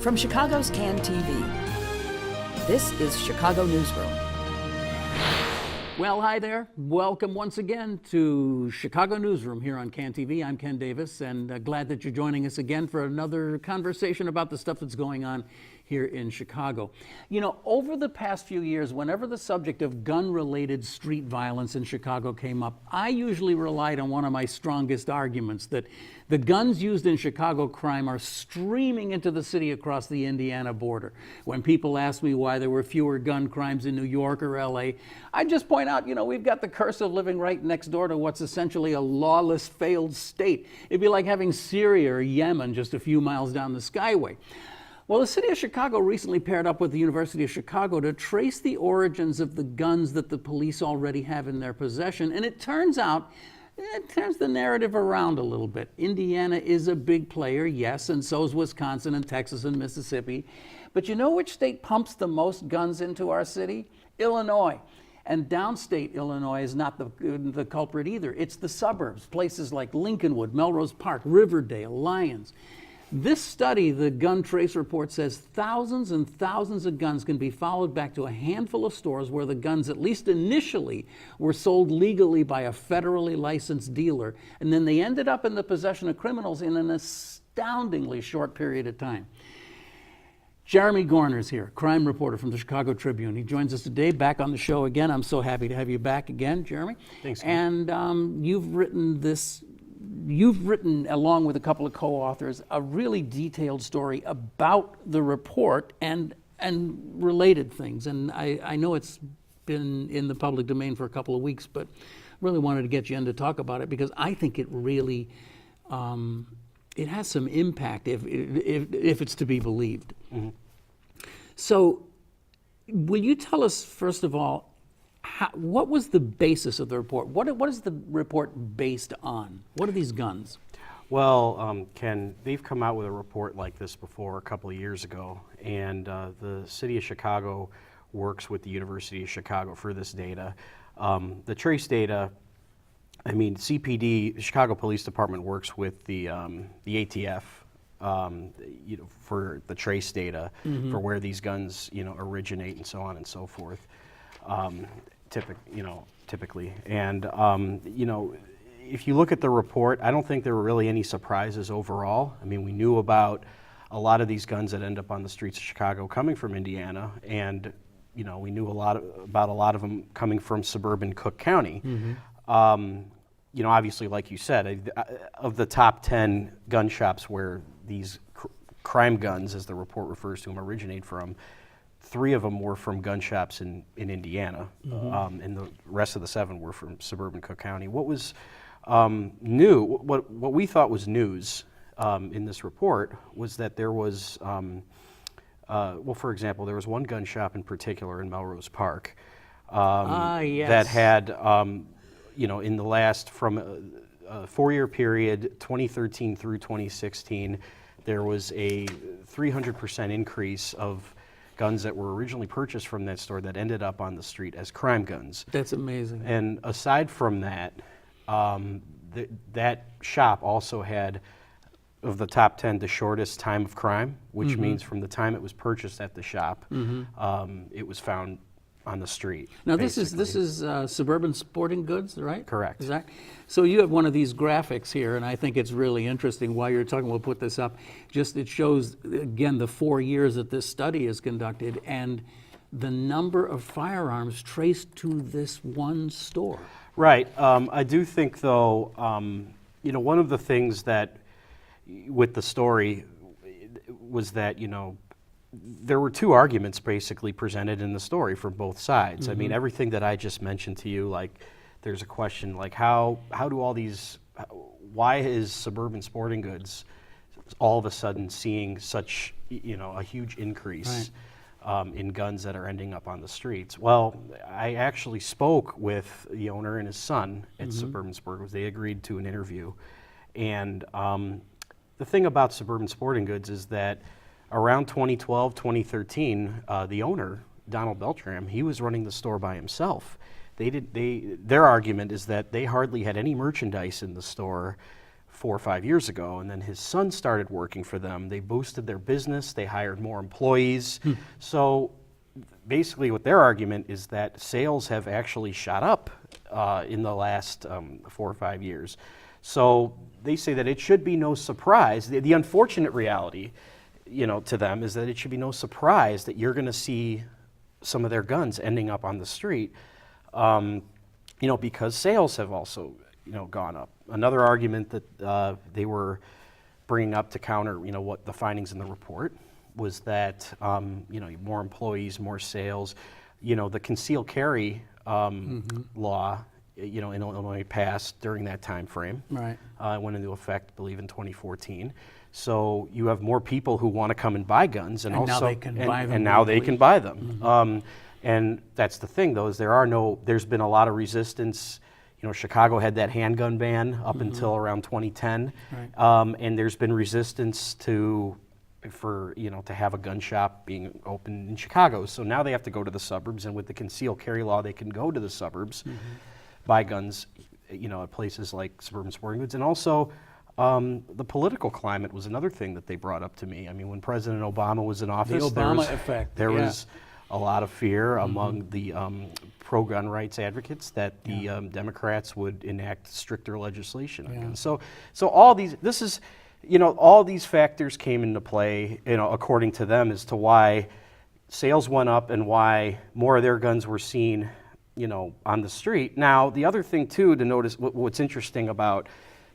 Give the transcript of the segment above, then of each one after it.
From Chicago's Can TV, this is Chicago Newsroom. Well, hi there. Welcome once again to Chicago Newsroom here on Can TV. I'm Ken Davis, and glad that you're joining us again for another conversation about the stuff that's going on here in Chicago. You know, over the past few years, whenever the subject of gun-related street violence in Chicago came up, I usually relied on one of my strongest arguments, that the guns used in Chicago crime are streaming into the city across the Indiana border. When people ask me why there were fewer gun crimes in New York or LA, I just point out, you know, we've got the curse of living right next door to what's essentially a lawless, failed state. It'd be like having Syria or Yemen just a few miles down the Skyway. Well, the city of Chicago recently paired up with the University of Chicago to trace the origins of the guns that the police already have in their possession, and it turns out it turns the narrative around a little bit. Indiana is a big player, yes, and so is Wisconsin and Texas and Mississippi. But you know which state pumps the most guns into our city? Illinois. And downstate Illinois is not the culprit either. It's the suburbs, places like Lincolnwood, Melrose Park, Riverdale, Lyons. This study, the Gun Trace Report, says thousands and thousands of guns can be followed back to a handful of stores where the guns, at least initially, were sold legally by a federally licensed dealer, and then they ended up in the possession of criminals in an astoundingly short period of time. Jeremy Gorner is here, crime reporter from the Chicago Tribune. He joins us today, back on the show again. I'm so happy to have you back again, Jeremy. Thanks. And you've written, along with a couple of co-authors, a really detailed story about the report and related things. And I know it's been in the public domain for a couple of weeks, but really wanted to get you in to talk about it because I think it really it has some impact if it's to be believed. Mm-hmm. So, will you tell us first of all, what was the basis of the report? What is the report based on? What are these guns? Well, Ken, they've come out with a report like this before a couple of years ago, and the city of Chicago works with the University of Chicago for this data. The trace data, I mean, CPD, the Chicago Police Department works with the ATF, you know, for the trace data, mm-hmm. for where these guns, you know, originate and so on and so forth. Typically. And, you know, if you look at the report, I don't think there were really any surprises overall. I mean, we knew about a lot of these guns that end up on the streets of Chicago coming from Indiana, and, you know, we knew about a lot of them coming from suburban Cook County. Mm-hmm. You know, obviously, like you said, of the top 10 gun shops where these crime guns, as the report refers to them, originate from, 3 of them were from gun shops in Indiana, mm-hmm. And the rest of the 7 were from suburban Cook County. What was new, what we thought was news in this report was that there was, well, for example, there was one gun shop in particular in Melrose Park yes. that had, you know, in the last, from a 4-year period, 2013 through 2016, there was a 300% increase of guns that were originally purchased from that store that ended up on the street as crime guns. That's amazing. And aside from that, that shop also had, of the top 10, the shortest time of crime, which mm-hmm. means from the time it was purchased at the shop, mm-hmm. It was found on the street. Now this is Suburban Sporting Goods, right? Correct. Exactly. So you have one of these graphics here, and I think it's really interesting. While you're talking, we'll put this up. Just it shows again the 4 years that this study is conducted and the number of firearms traced to this one store. Right. I do think, though, you know, one of the things that with the story was that, you know, there were 2 arguments basically presented in the story from both sides. Mm-hmm. I mean, everything that I just mentioned to you, like, there's a question like how do all these, why is Suburban Sporting Goods all of a sudden seeing such, you know, a huge increase in guns that are ending up on the streets? Well, I actually spoke with the owner and his son at mm-hmm. Suburban Sporting Goods. They agreed to an interview. And the thing about Suburban Sporting Goods is that around 2012, 2013, the owner, Donald Beltram, he was running the store by himself. Their argument is that they hardly had any merchandise in the store 4 or 5 years ago, and then his son started working for them. They boosted their business, they hired more employees. So basically what their argument is that sales have actually shot up in the last 4 or 5 years. So they say that it should be no surprise. The unfortunate reality, to them is that it should be no surprise that you're going to see some of their guns ending up on the street, because sales have also, gone up. Another argument that they were bringing up to counter, what the findings in the report was that, more employees, more sales, the concealed carry law, in Illinois passed during that time frame. Right. Went into effect, I believe, in 2014. So you have more people who want to come and buy guns, and also now they can buy them. And now they can buy them. And that's the thing, though, is there's been a lot of resistance. Chicago had that handgun ban up until around 2010, right. And there's been resistance to have a gun shop being open in Chicago. So now they have to go to the suburbs, and with the concealed carry law, they can go to the suburbs, buy guns, at places like Suburban Sporting Goods. And also, the political climate was another thing that they brought up to me. I mean, when President Obama was in office, there was a lot of fear among the pro-gun rights advocates that the Democrats would enact stricter legislation on guns. So all these factors came into play, according to them, as to why sales went up and why more of their guns were seen, on the street. Now, the other thing too to notice, what's interesting about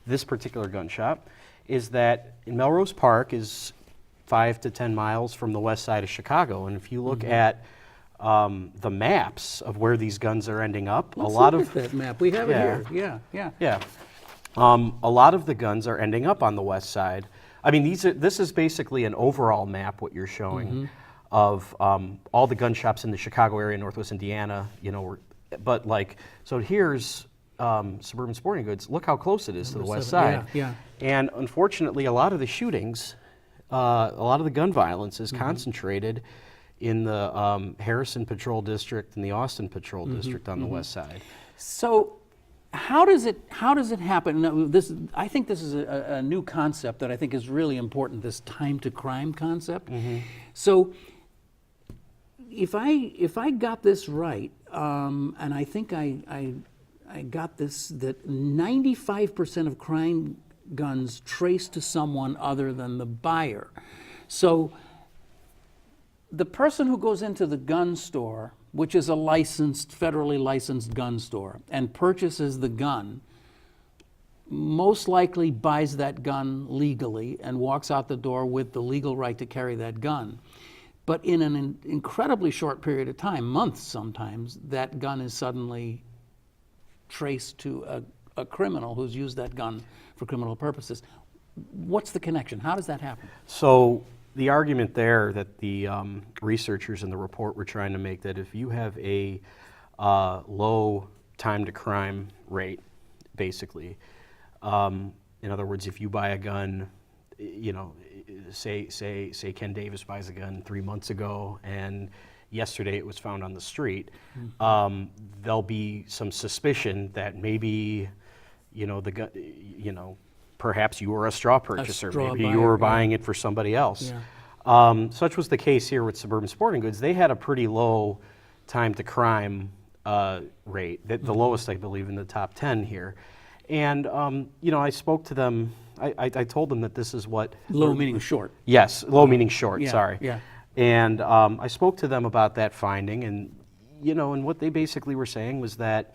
this particular gun shop is that in Melrose Park is 5 to 10 miles from the west side of Chicago, and if you look at the maps of where these guns are ending up, Let's look at that map. We have it here. Yeah. A lot of the guns are ending up on the west side. I mean, this is basically an overall map, what you're showing, of all the gun shops in the Chicago area, Northwest Indiana, but so here's Suburban Sporting Goods. Look how close it is to the west side. Yeah. And unfortunately, a lot of the shootings, a lot of the gun violence is concentrated in the Harrison Patrol District and the Austin Patrol District on the west side. So how does it happen? Now, I think this is a new concept that I think is really important, this time to crime concept. So if I got this right, and I think I got this, that 95% of crime guns trace to someone other than the buyer. So the person who goes into the gun store, which is a federally licensed gun store, and purchases the gun, most likely buys that gun legally and walks out the door with the legal right to carry that gun. But in an incredibly short period of time, months sometimes, that gun is suddenly traced to a criminal who's used that gun for criminal purposes. What's the connection? How does that happen? So the argument there that the researchers in the report were trying to make, that if you have a low time to crime rate, basically, in other words, if you buy a gun, say Ken Davis buys a gun 3 months ago and yesterday it was found on the street, there'll be some suspicion that maybe, the gun, perhaps you were a straw purchaser. Maybe you were buying it for somebody else. Such was the case here with Suburban Sporting Goods. They had a pretty low time to crime rate, the lowest, I believe, in the top 10 here. And, I spoke to them. I told them that this is what... Low meaning short. Yes, low meaning short, sorry. Yeah. And I spoke to them about that finding, and, and what they basically were saying was that,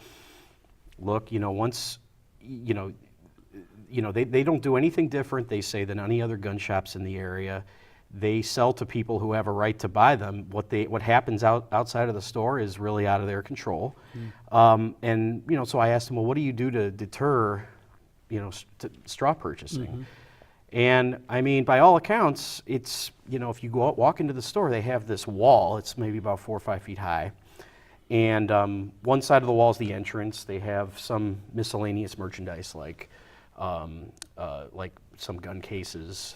look, once, they don't do anything different, they say, than any other gun shops in the area. They sell to people who have a right to buy them. What happens outside of the store is really out of their control. And so I asked them, well, what do you do to deter, straw purchasing? And I mean, by all accounts, it's if you go out, walk into the store, they have this wall. It's maybe about 4 or 5 feet high. And one side of the wall is the entrance. They have some miscellaneous merchandise like some gun cases,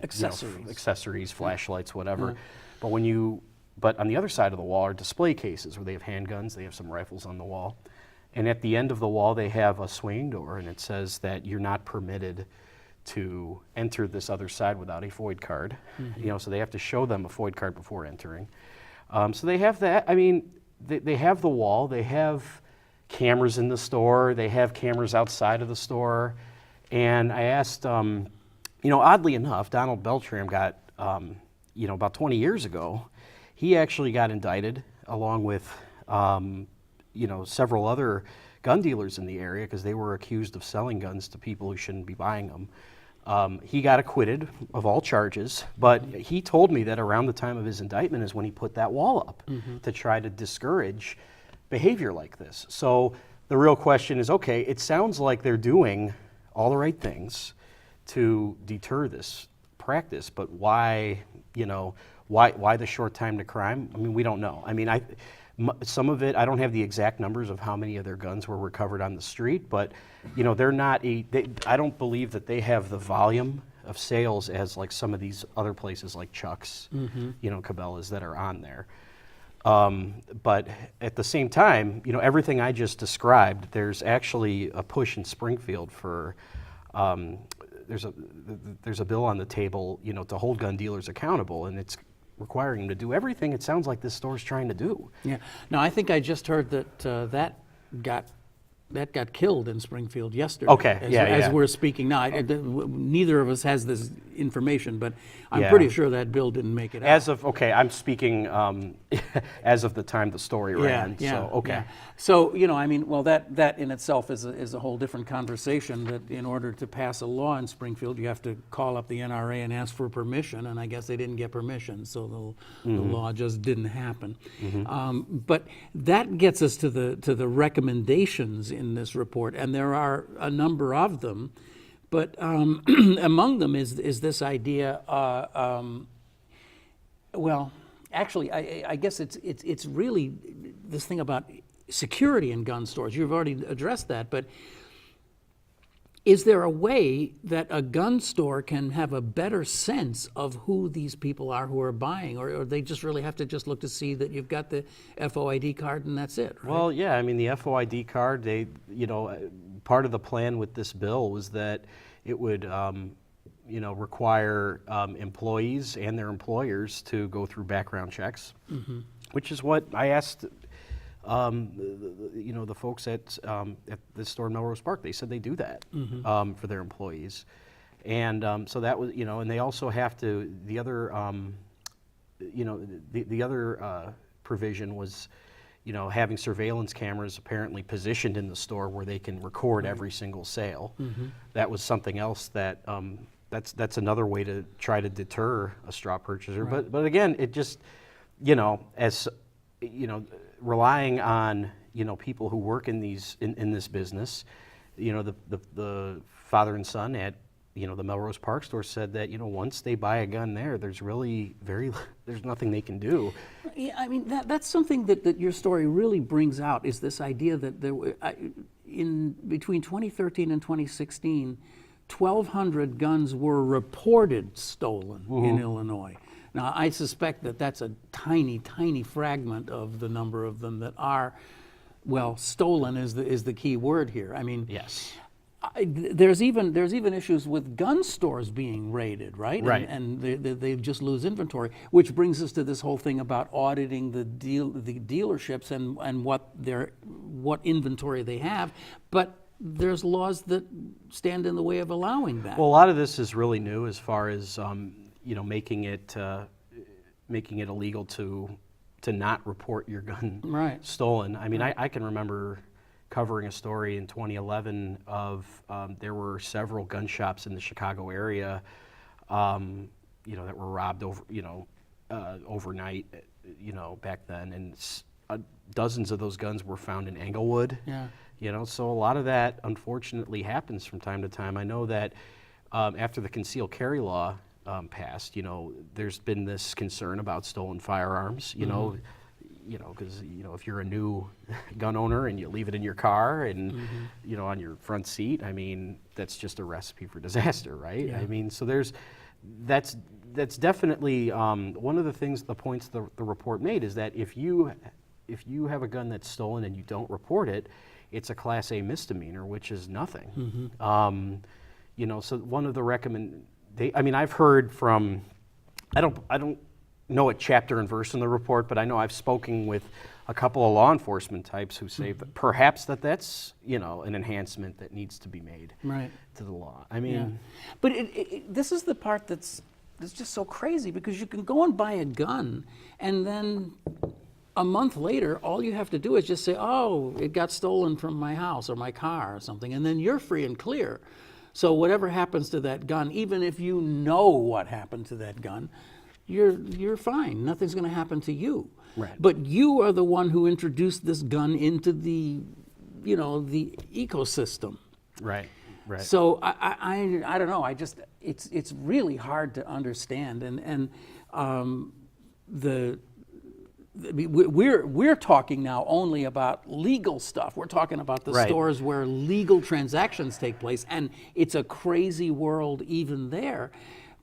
accessories, flashlights, whatever. But on the other side of the wall are display cases where they have handguns. They have some rifles on the wall, And at the end of the wall, they have a swing door, and it says that you're not permitted to enter this other side without a FOID card. You know, so they have to show them a FOID card before entering. So they have that. I mean, they have the wall. They have cameras in the store. They have cameras outside of the store. And I asked, you know, oddly enough, Donald Beltram got, you know, about 20 years ago, he actually got indicted along with, you know, several other gun dealers in the area because they were accused of selling guns to people who shouldn't be buying them. He got acquitted of all charges, but he told me that around the time of his indictment is when he put that wall up to try to discourage behavior like this. So the real question is, okay, it sounds like they're doing all the right things to deter this practice, but why, you know, why the short time to crime? I mean, we don't know. I mean, some of it, I don't have the exact numbers of how many of their guns were recovered on the street, but, you know, they're not I don't believe that they have the volume of sales as like some of these other places like Chuck's, you know, Cabela's that are on there. But at the same time, you know, everything I just described, there's actually a push in Springfield for, there's a bill on the table, you know, to hold gun dealers accountable, and it's requiring them to do everything it sounds like this store's trying to do. Yeah. Now, I think I just heard that that got killed in Springfield yesterday. Okay, as we're speaking now. Neither of us has this information, but I'm Yeah. pretty sure that bill didn't make it out. I'm speaking as of the time the story ran. So, okay. Yeah. So, you know, I mean, well, that in itself is a whole different conversation, that in order to pass a law in Springfield, you have to call up the NRA and ask for permission, and I guess they didn't get permission, so the law just didn't happen. But that gets us to the recommendations in this report, and there are a number of them, but among them is this idea, well, actually, I guess it's really this thing about security in gun stores. You've already addressed that, but is there a way that a gun store can have a better sense of who these people are who are buying, or they just really have to just look to see that you've got the FOID card and that's it, right? Well, yeah, I mean, the FOID card, they, you know, part of the plan with this bill was that it would, you know, require employees and their employers to go through background checks, which is what I asked, you know, the folks at the store in Melrose Park. They said they do that for their employees, and so that was, you know, and they also have to. The other, you know, the other provision was, you know, having surveillance cameras apparently positioned in the store where they can record every single sale. That was something else that that's another way to try to deter a straw purchaser. Right. But again, it just, you know, as you know, relying on, you know, people who work in these in this business, you know, the father and son at, you know, the Melrose Park store said that, you know, once they buy a gun there, there's really there's nothing they can do. Yeah, I mean, that's something that your story really brings out, is this idea that there were, in between 2013 and 2016, 1,200 guns were reported stolen in Illinois. Now, I suspect that that's a tiny, tiny fragment of the number of them that are, well, stolen is the key word here. I mean, Yes. There's even issues with gun stores being raided, right? Right. And they just lose inventory, which brings us to this whole thing about auditing the dealerships and what inventory they have. But there's laws that stand in the way of allowing that. Well, a lot of this is really new as far as you know, making it illegal to not report your gun stolen. I mean, I can remember covering a story in 2011 of there were several gun shops in the Chicago area, you know, that were robbed overnight, you know, back then, and dozens of those guns were found in Englewood. Yeah. You know, so a lot of that unfortunately happens from time to time. I know that after the concealed carry law passed, you know, there's been this concern about stolen firearms, you know, because, you know, if you're a new gun owner and you leave it in your car and, you know, on your front seat, I mean, that's just a recipe for disaster, right? Yeah. I mean, so that's definitely one of the points the report made is that if you have a gun that's stolen and you don't report it, it's a Class A misdemeanor, which is nothing. Mm-hmm. You know, so one of the I mean, I've heard from, I don't know it chapter and verse in the report, but I know I've spoken with a couple of law enforcement types who say that perhaps that's, you know, an enhancement that needs to be made to the law. I mean, but this is the part that's just so crazy, because you can go and buy a gun, and then a month later, all you have to do is just say, oh, it got stolen from my house or my car or something, and then you're free and clear. So whatever happens to that gun, even if you know what happened to that gun, you're fine. Nothing's going to happen to you. Right. But you are the one who introduced this gun into the, you know, the ecosystem. Right. So I don't know. It's really hard to understand, and we're talking now only about legal stuff. We're talking about the stores where legal transactions take place, and it's a crazy world even there.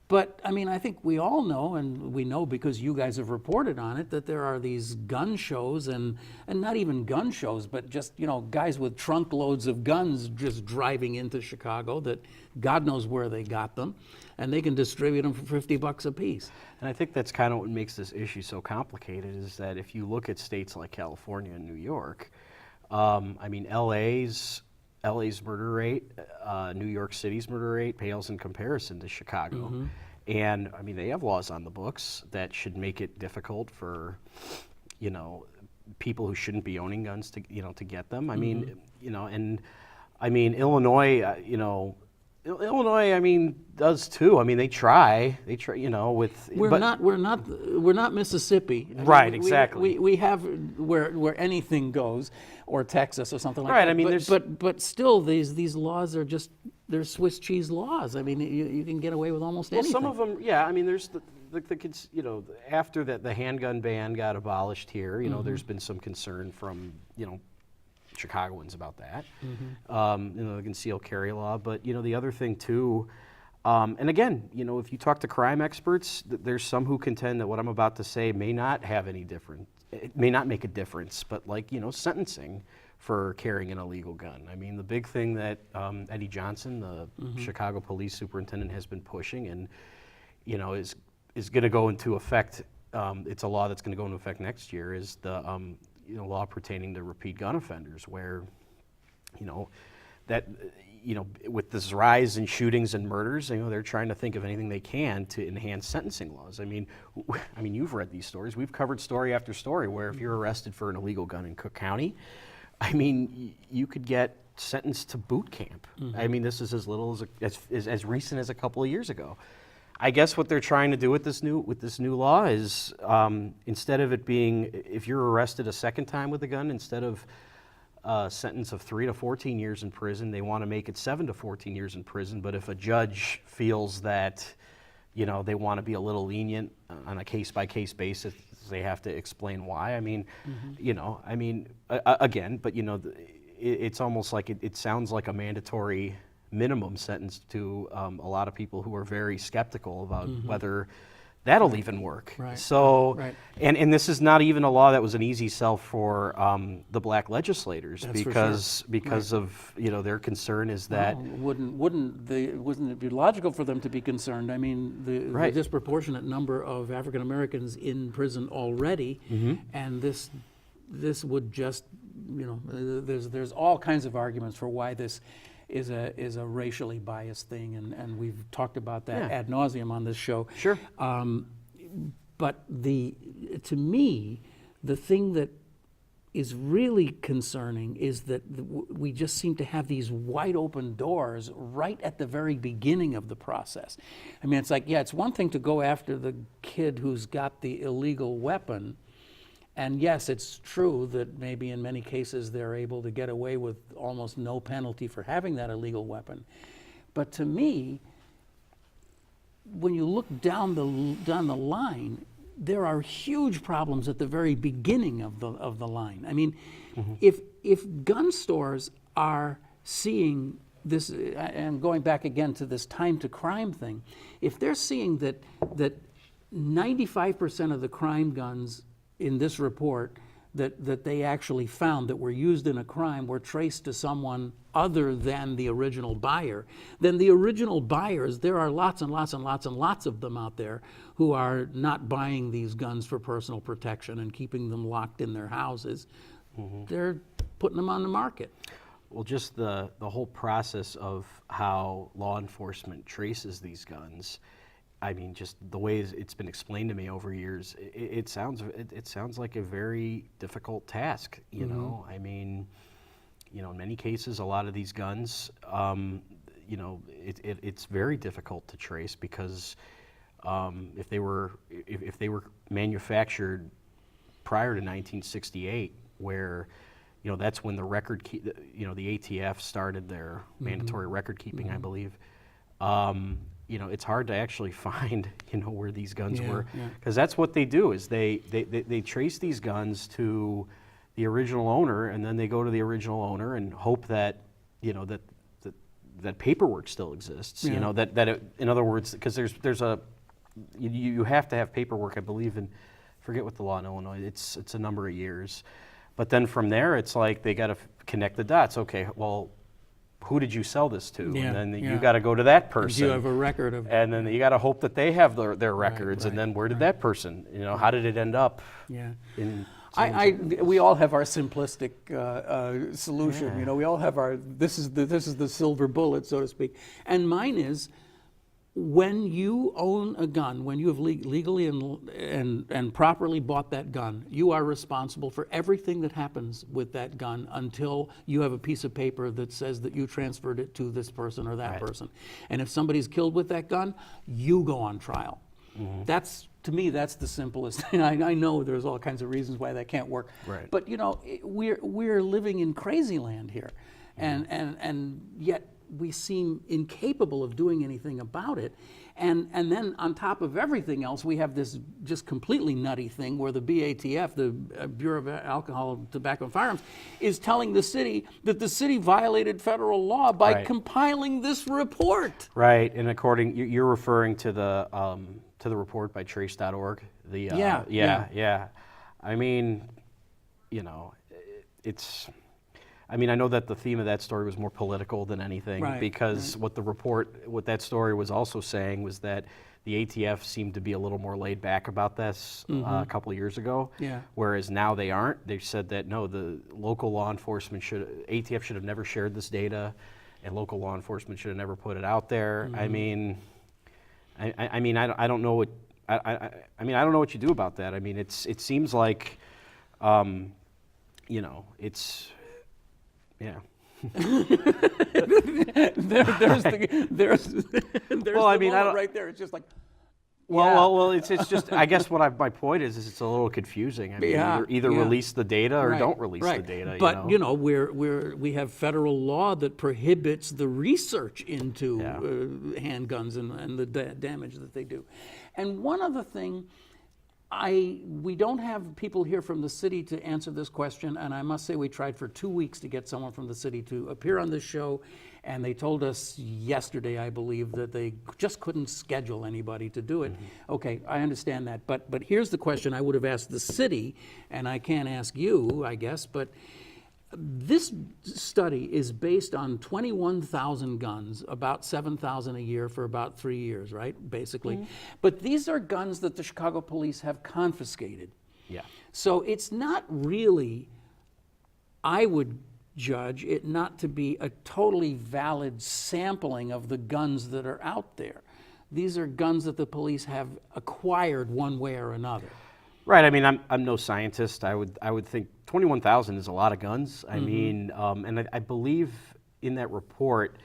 But I mean, I think we all know, and we know because you guys have reported on it, that there are these gun shows, and not even gun shows, but just, you know, guys with trunk loads of guns just driving into Chicago that God knows where they got them, and they can distribute them for $50 a piece. And I think that's kind of what makes this issue so complicated, is that if you look at states like California and New York, I mean, LA's murder rate, New York City's murder rate pales in comparison to Chicago. Mm-hmm. And I mean, they have laws on the books that should make it difficult for, you know, people who shouldn't be owning guns to, you know, to get them. I mean, you know, and I mean, Illinois, I mean, does too. I mean, they try, you know, with. We're not Mississippi. I mean, right, exactly. We have where anything goes, or Texas or something like that. Right, I mean, but still, these laws are just, they're Swiss cheese laws. I mean, you can get away with almost anything. Some of them, yeah. I mean, there's the kids, you know, after that the handgun ban got abolished here, you know, there's been some concern from, you know, Chicagoans about that, you know, the concealed carry law. But, you know, the other thing too, and again, you know, if you talk to crime experts, there's some who contend that what I'm about to say may not have any different, it may not make a difference, but like, you know, sentencing for carrying an illegal gun. I mean, the big thing that Eddie Johnson, the Chicago police superintendent, has been pushing, and, you know, is going to go into effect, it's a law that's going to go into effect next year, is the you know, law pertaining to repeat gun offenders, where, you know, that, you know, with this rise in shootings and murders, you know, they're trying to think of anything they can to enhance sentencing laws. I mean, you've read these stories. We've covered story after story where if you're arrested for an illegal gun in Cook County, I mean, you could get sentenced to boot camp. I mean, this is as little as recent as a couple of years ago. I guess what they're trying to do with this new law is, instead of it being, if you're arrested a second time with a gun, instead of a sentence of 3 to 14 years in prison, they want to make it 7 to 14 years in prison. But if a judge feels that, you know, they want to be a little lenient on a case-by-case basis, they have to explain why. I mean, you know, I mean, again, but, you know, it's almost like it sounds like a mandatory minimum sentence to a lot of people who are very skeptical about whether that'll even work. Right. So, and this is not even a law that was an easy sell for the black legislators. That's because of, you know, their concern is that wouldn't it be logical for them to be concerned? I mean, the disproportionate number of African Americans in prison already, and this would just, you know, there's all kinds of arguments for why this is a racially biased thing, and we've talked about that ad nauseum on this show. Sure. But to me, the thing that is really concerning is that we just seem to have these wide open doors right at the very beginning of the process. I mean, it's like, yeah, it's one thing to go after the kid who's got the illegal weapon. And yes, it's true that maybe in many cases they're able to get away with almost no penalty for having that illegal weapon. But to me, when you look down the line, there are huge problems at the very beginning of the line. I mean, if gun stores are seeing this, and going back again to this time to crime thing, if they're seeing that 95% of the crime guns in this report that they actually found that were used in a crime were traced to someone other than the original buyer, then the original buyers, there are lots and lots and lots and lots of them out there who are not buying these guns for personal protection and keeping them locked in their houses. They're putting them on the market. Well, just the whole process of how law enforcement traces these guns, I mean, just the way it's been explained to me over years, it sounds like a very difficult task. You know, I mean, you know, in many cases, a lot of these guns, you know, it's very difficult to trace because if they were manufactured prior to 1968, where you know that's when the the ATF started their mandatory record keeping, I believe. You know, it's hard to actually find, you know, where these guns were, because that's what they do is they trace these guns to the original owner, and then they go to the original owner and hope that, you know, that paperwork still exists. You know, in other words, because there's a you have to have paperwork, I believe, in, forget what the law in Illinois. It's a number of years, but then from there it's like they got to connect the dots. Okay, well, who did you sell this to? And then you got to go to that person. Do you have a record of? And then you got to hope that they have their records. And then where did that person? You know, how did it end up? Yeah. In we all have our simplistic solution. You know, we all have our this is the silver bullet, so to speak. And mine is, when you own a gun, when you have legally and properly bought that gun, you are responsible for everything that happens with that gun until you have a piece of paper that says that you transferred it to this person or that person. And if somebody's killed with that gun, you go on trial. That's, to me, that's the simplest thing. I know there's all kinds of reasons why that can't work. Right. But you know, we're living in crazy land here, and yet we seem incapable of doing anything about it. And then on top of everything else, we have this just completely nutty thing where the BATF, the Bureau of Alcohol, Tobacco, and Firearms, is telling the city that the city violated federal law by compiling this report. Right, and you're referring to the report by trace.org. Yeah. I mean, you know, I know that the theme of that story was more political than anything, because what that story was also saying was that the ATF seemed to be a little more laid back about this a couple of years ago, whereas now they aren't. They said that no, the local law enforcement ATF should have never shared this data, and local law enforcement should have never put it out there. I mean, I don't know what I don't know what you do about that. I mean, it seems like, you know, it's. Yeah. there's well, I mean, right there. It's just like. Well, it's just. I guess my point is it's a little confusing. I mean, either release the data or don't release the data. But you know, we have federal law that prohibits the research into handguns and the damage that they do. And one other thing. We don't have people here from the city to answer this question, and I must say we tried for 2 weeks to get someone from the city to appear on this show, and they told us yesterday, I believe, that they just couldn't schedule anybody to do it. Okay, I understand that, but here's the question I would have asked the city, and I can't ask you, I guess, but this study is based on 21,000 guns, about 7,000 a year for about 3 years, right, basically. But these are guns that the Chicago police have confiscated. Yeah. So it's not really, I would judge it not to be a totally valid sampling of the guns that are out there. These are guns that the police have acquired one way or another. Right. I mean, I'm no scientist. I would think 21,000 is a lot of guns. I mean, and I believe in that report,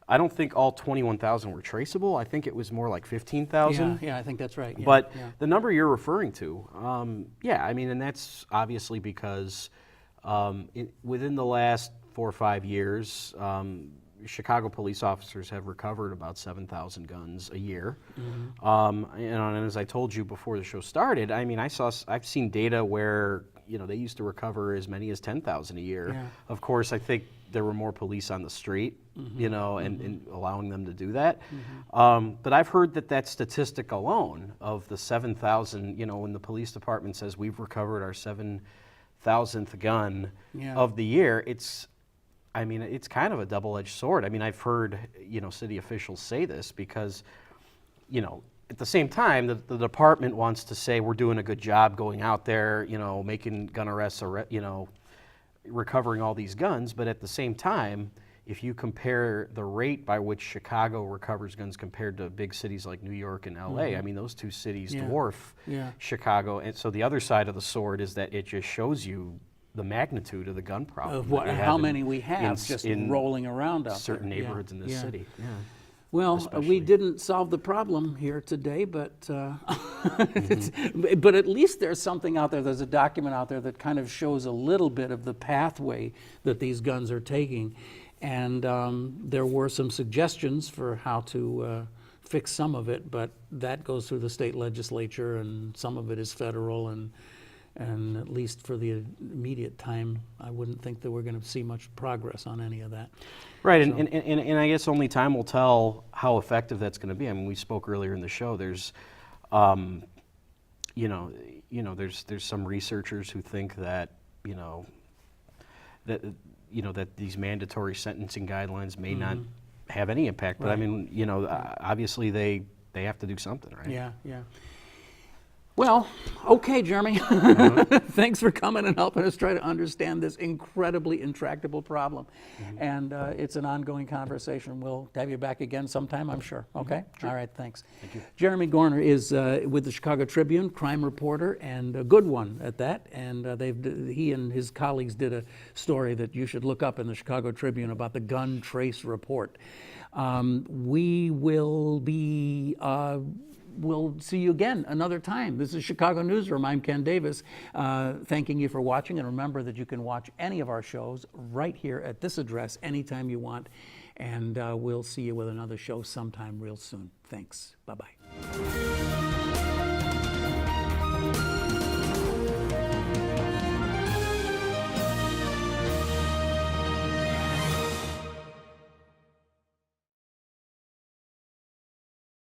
I don't think all 21,000 were traceable. I think it was more like 15,000. Yeah, I think that's right. Yeah, but the number you're referring to, I mean, and that's obviously because within the last 4 or 5 years, Chicago police officers have recovered about 7,000 guns a year. And as I told you before the show started, I mean, I've seen data where, you know, they used to recover as many as 10,000 a year. Yeah. Of course, I think there were more police on the street, you know, and allowing them to do that. But I've heard that statistic alone of the 7,000, you know, when the police department says we've recovered our 7,000 1,000th gun Yeah. of the year, it's kind of a double-edged sword. I mean, I've heard, city officials say this because, at the same time, the department wants to say we're doing a good job going out there, making gun arrests, recovering all these guns. But at the same time, if you compare the rate by which Chicago recovers guns compared to big cities like New York and LA, I mean, those two cities dwarf Chicago. And so the other side of the sword is that it just shows you the magnitude of the gun problem. Of that we how have many we have just rolling around out certain there. neighborhoods in this city. Yeah. Well, Especially. we didn't solve the problem here today, but but at least there's something out there. There's a document out there that kind of shows a little bit of the pathway that these guns are taking, and there were some suggestions for how to fix some of it, but that goes through the state legislature, and some of it is federal, and at least for the immediate time, I wouldn't think that we're going to see much progress on any of that. Right, So- and I guess only time will tell how effective that's going to be. I mean, we spoke earlier in the show. There's, there's some researchers who think that, that these mandatory sentencing guidelines may not have any impact. But I mean, obviously they have to do something, right? Yeah, yeah. Well, okay, Jeremy. Thanks for coming and helping us try to understand this incredibly intractable problem. And it's an ongoing conversation. We'll have you back again sometime, I'm sure. Okay? Sure. All right, thanks. Thank you. Jeremy Gorner is with the Chicago Tribune, crime reporter, and a good one at that. And he and his colleagues did a story that you should look up in the Chicago Tribune about the gun trace report. We will be... We'll see you again another time. This is Chicago Newsroom. I'm Ken Davis, thanking you for watching. And remember that you can watch any of our shows right here at this address anytime you want. And we'll see you with another show sometime real soon. Thanks. Bye-bye.